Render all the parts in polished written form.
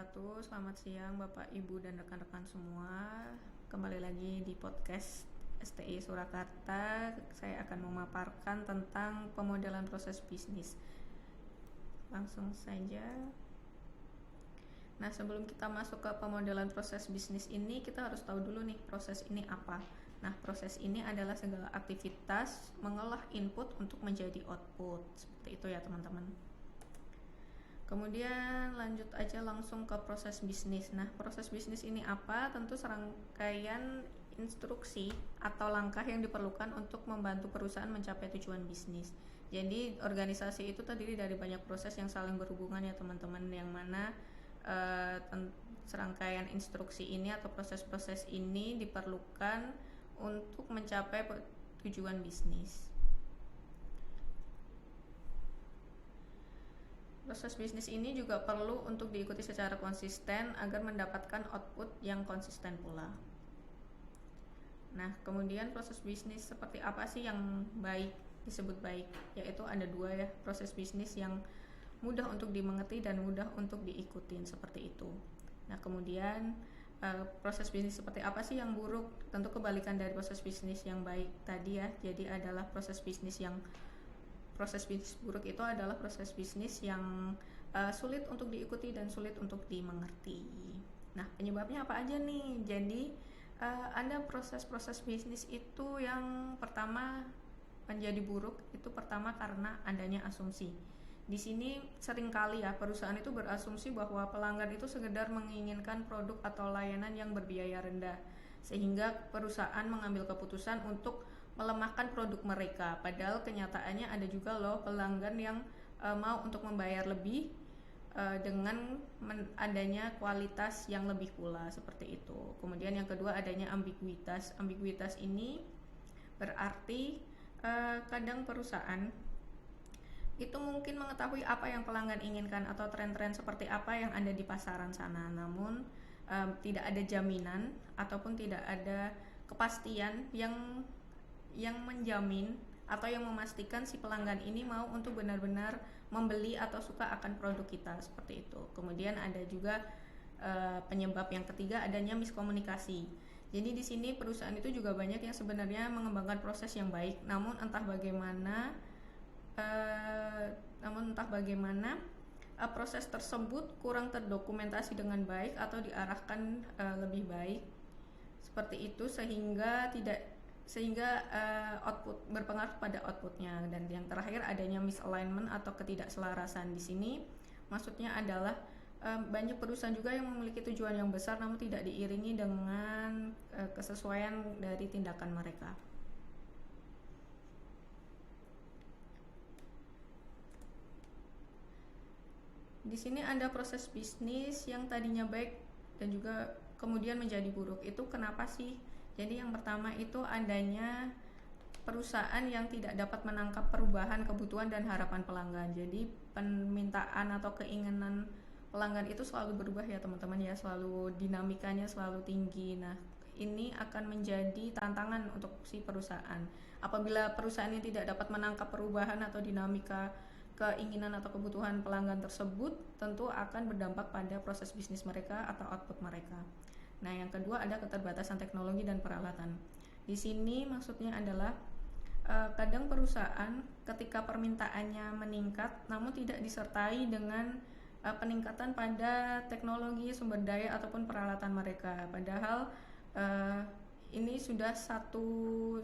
wabarakatuh. Selamat siang Bapak, Ibu, dan rekan-rekan semua. Kembali lagi di podcast STI Surakarta. Saya akan memaparkan tentang pemodelan proses bisnis. Langsung saja. Nah, sebelum kita masuk ke pemodelan proses bisnis ini, kita harus tahu dulu nih proses ini apa. Nah, proses ini adalah segala aktivitas mengolah input untuk menjadi output. Seperti itu ya teman-teman. Kemudian lanjut aja langsung ke proses bisnis. Nah, proses bisnis ini apa? Tentu serangkaian instruksi atau langkah yang diperlukan untuk membantu perusahaan mencapai tujuan bisnis. Jadi organisasi itu terdiri dari banyak proses yang saling berhubungan ya teman-teman, yang mana serangkaian instruksi ini atau proses-proses ini diperlukan untuk mencapai tujuan bisnis. Proses bisnis ini juga perlu untuk diikuti secara konsisten agar mendapatkan output yang konsisten pula. Nah, kemudian proses bisnis seperti apa sih yang baik, disebut baik? Yaitu ada dua ya, proses bisnis yang mudah untuk dimengerti dan mudah untuk diikutin, seperti itu. Nah, kemudian proses bisnis seperti apa sih yang buruk? Tentu kebalikan dari proses bisnis yang baik tadi ya. Jadi adalah proses bisnis buruk itu adalah proses bisnis yang sulit untuk diikuti dan sulit untuk dimengerti. Nah, penyebabnya apa aja nih? Jadi ada proses-proses bisnis itu yang pertama menjadi buruk itu pertama karena adanya asumsi. Di sini seringkali ya perusahaan itu berasumsi bahwa pelanggan itu sekedar menginginkan produk atau layanan yang berbiaya rendah, sehingga perusahaan mengambil keputusan untuk melemahkan produk mereka. Padahal kenyataannya ada juga loh pelanggan yang mau untuk membayar lebih dengan adanya kualitas yang lebih pula, seperti itu. Kemudian yang kedua adanya ambiguitas. Ambiguitas ini berarti kadang perusahaan itu mungkin mengetahui apa yang pelanggan inginkan atau tren-tren seperti apa yang ada di pasaran sana, namun tidak ada jaminan ataupun tidak ada kepastian yang menjamin atau yang memastikan si pelanggan ini mau untuk benar-benar membeli atau suka akan produk kita, seperti itu. Kemudian ada juga penyebab yang ketiga adanya miskomunikasi. Jadi di sini perusahaan itu juga banyak yang sebenarnya mengembangkan proses yang baik, namun entah bagaimana proses tersebut kurang terdokumentasi dengan baik atau diarahkan lebih baik, seperti itu, sehingga output berpengaruh pada outputnya. Dan yang terakhir adanya misalignment atau ketidakselarasan. Di sini maksudnya adalah banyak perusahaan juga yang memiliki tujuan yang besar namun tidak diiringi dengan kesesuaian dari tindakan mereka. Di sini ada proses bisnis yang tadinya baik dan juga kemudian menjadi buruk. Itu kenapa sih? Jadi yang pertama itu adanya perusahaan yang tidak dapat menangkap perubahan kebutuhan dan harapan pelanggan. Jadi permintaan atau keinginan pelanggan itu selalu berubah ya teman-teman ya, selalu dinamikanya selalu tinggi. Nah, ini akan menjadi tantangan untuk si perusahaan. Apabila perusahaan ini tidak dapat menangkap perubahan atau dinamika keinginan atau kebutuhan pelanggan tersebut, tentu akan berdampak pada proses bisnis mereka atau output mereka. Nah, yang kedua ada keterbatasan teknologi dan peralatan. Di sini maksudnya adalah kadang perusahaan ketika permintaannya meningkat namun tidak disertai dengan peningkatan pada teknologi, sumber daya ataupun peralatan mereka. Padahal ini sudah satu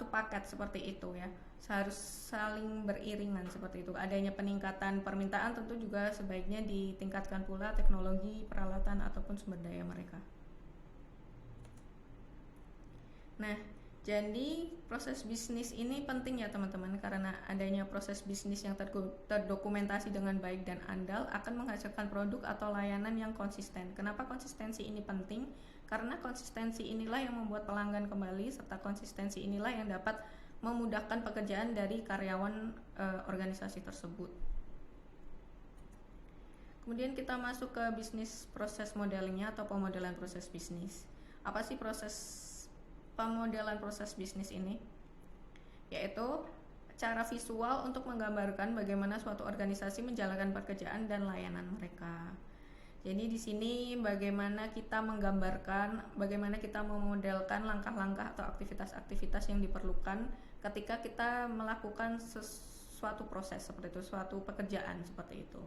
paket seperti itu ya, harus saling beriringan seperti itu. Adanya peningkatan permintaan tentu juga sebaiknya ditingkatkan pula teknologi, peralatan ataupun sumber daya mereka. Nah, jadi proses bisnis ini penting ya teman-teman, karena adanya proses bisnis yang terdokumentasi dengan baik dan andal akan menghasilkan produk atau layanan yang konsisten. Kenapa konsistensi ini penting? Karena konsistensi inilah yang membuat pelanggan kembali, serta konsistensi inilah yang dapat memudahkan pekerjaan dari karyawan organisasi tersebut. Kemudian kita masuk ke bisnis proses modelingnya atau pemodelan proses bisnis. Apa sih proses pemodelan proses bisnis ini? Yaitu cara visual untuk menggambarkan bagaimana suatu organisasi menjalankan pekerjaan dan layanan mereka. Jadi di sini bagaimana kita menggambarkan, bagaimana kita memodelkan langkah-langkah atau aktivitas-aktivitas yang diperlukan ketika kita melakukan suatu proses seperti itu, suatu pekerjaan seperti itu.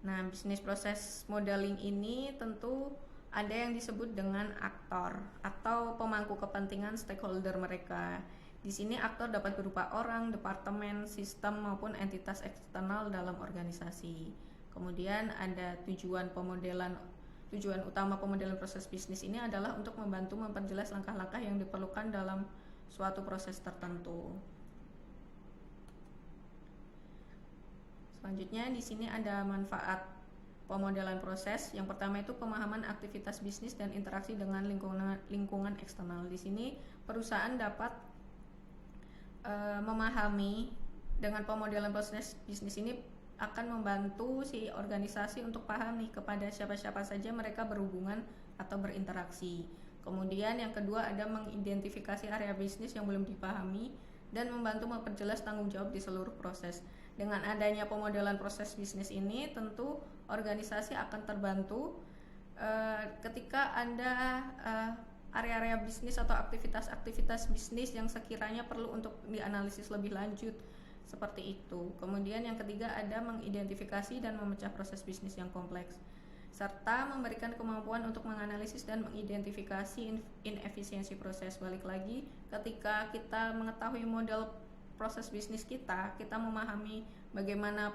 Nah, bisnis proses modeling ini tentu ada yang disebut dengan aktor atau pemangku kepentingan stakeholder mereka. Di sini aktor dapat berupa orang, departemen, sistem maupun entitas eksternal dalam organisasi. Kemudian ada tujuan utama pemodelan proses bisnis ini adalah untuk membantu memperjelas langkah-langkah yang diperlukan dalam suatu proses tertentu. Selanjutnya di sini ada manfaat pemodelan proses. Yang pertama itu pemahaman aktivitas bisnis dan interaksi dengan lingkungan eksternal. Di sini perusahaan dapat memahami dengan pemodelan proses bisnis ini akan membantu si organisasi untuk paham nih kepada siapa-siapa saja mereka berhubungan atau berinteraksi. Kemudian yang kedua ada mengidentifikasi area bisnis yang belum dipahami dan membantu memperjelas tanggung jawab di seluruh proses. Dengan adanya pemodelan proses bisnis ini tentu organisasi akan terbantu ketika ada area-area bisnis atau aktivitas-aktivitas bisnis yang sekiranya perlu untuk dianalisis lebih lanjut seperti itu. Kemudian yang ketiga ada mengidentifikasi dan memecah proses bisnis yang kompleks serta memberikan kemampuan untuk menganalisis dan mengidentifikasi inefisiensi proses. Balik lagi, ketika kita mengetahui model proses bisnis kita memahami bagaimana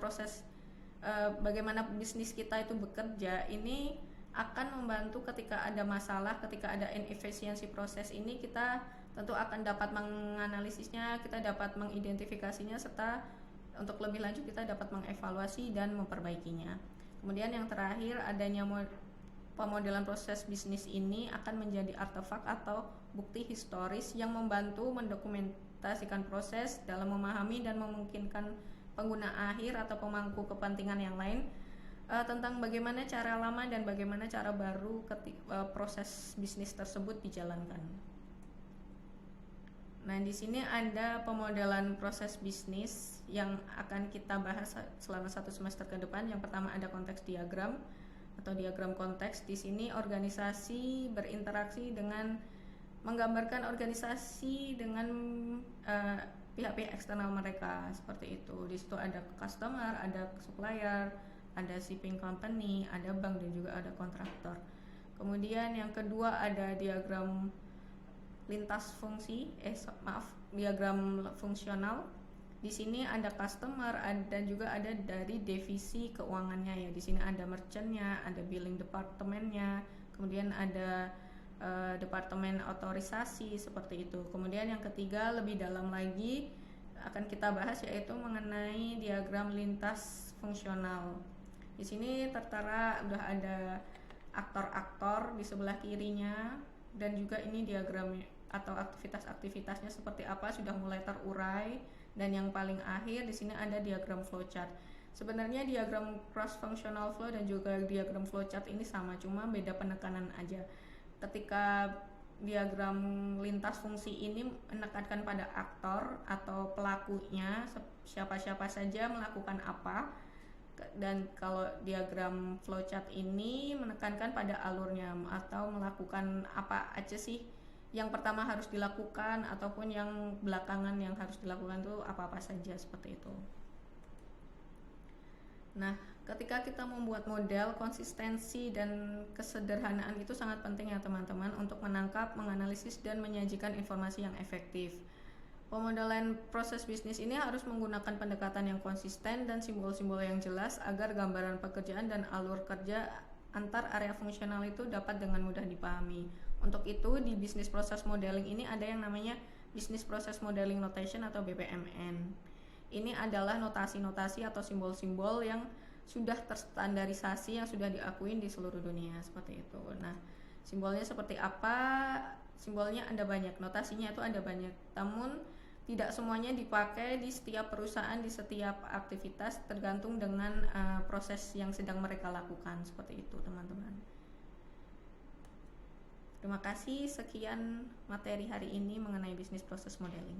bagaimana bisnis kita itu bekerja, ini akan membantu ketika ada masalah, ketika ada inefisiensi proses ini kita tentu akan dapat menganalisisnya, kita dapat mengidentifikasinya, serta untuk lebih lanjut kita dapat mengevaluasi dan memperbaikinya. Kemudian yang terakhir, adanya pemodelan proses bisnis ini akan menjadi artefak atau bukti historis yang membantu mendokumentasikan proses dalam memahami dan memungkinkan pengguna akhir atau pemangku kepentingan yang lain tentang bagaimana cara lama dan bagaimana cara baru proses bisnis tersebut dijalankan. Nah, di sini ada pemodelan proses bisnis yang akan kita bahas selama 1 semester ke depan. Yang pertama ada konteks diagram atau diagram konteks. Di sini organisasi berinteraksi dengan menggambarkan organisasi dengan pihak-pihak eksternal mereka seperti itu. Di situ ada customer, ada supplier, ada shipping company, ada bank dan juga ada kontraktor. Kemudian yang kedua ada diagram lintas fungsi, diagram fungsional. Di sini ada customer dan juga ada dari divisi keuangannya ya. Di sini ada merchantnya, ada billing departemennya, kemudian ada departemen otorisasi seperti itu. Kemudian yang ketiga lebih dalam lagi akan kita bahas yaitu mengenai diagram lintas fungsional. Di sini tertera udah ada aktor-aktor di sebelah kirinya dan juga ini diagram atau aktivitas-aktivitasnya seperti apa sudah mulai terurai, dan yang paling akhir di sini ada diagram flowchart. Sebenarnya diagram cross functional flow dan juga diagram flowchart ini sama, cuma beda penekanan aja. Ketika diagram lintas fungsi ini menekankan pada aktor atau pelakunya, siapa-siapa saja melakukan apa, dan kalau diagram flowchart ini menekankan pada alurnya atau melakukan apa aja sih yang pertama harus dilakukan ataupun yang belakangan yang harus dilakukan itu apa-apa saja seperti itu. Nah, ketika kita membuat model, konsistensi dan kesederhanaan itu sangat penting ya teman-teman untuk menangkap, menganalisis dan menyajikan informasi yang efektif. Pemodelan proses bisnis ini harus menggunakan pendekatan yang konsisten dan simbol-simbol yang jelas agar gambaran pekerjaan dan alur kerja antar area fungsional itu dapat dengan mudah dipahami. Untuk itu di bisnis proses modeling ini ada yang namanya Business Process Modeling Notation atau BPMN. Ini adalah notasi-notasi atau simbol-simbol yang sudah terstandarisasi, yang sudah diakui di seluruh dunia seperti itu. Nah, simbolnya seperti apa? Simbolnya ada banyak, notasinya itu ada banyak. Namun tidak semuanya dipakai di setiap perusahaan, di setiap aktivitas, tergantung dengan proses yang sedang mereka lakukan seperti itu teman-teman. Terima kasih, sekian materi hari ini mengenai bisnis proses modeling.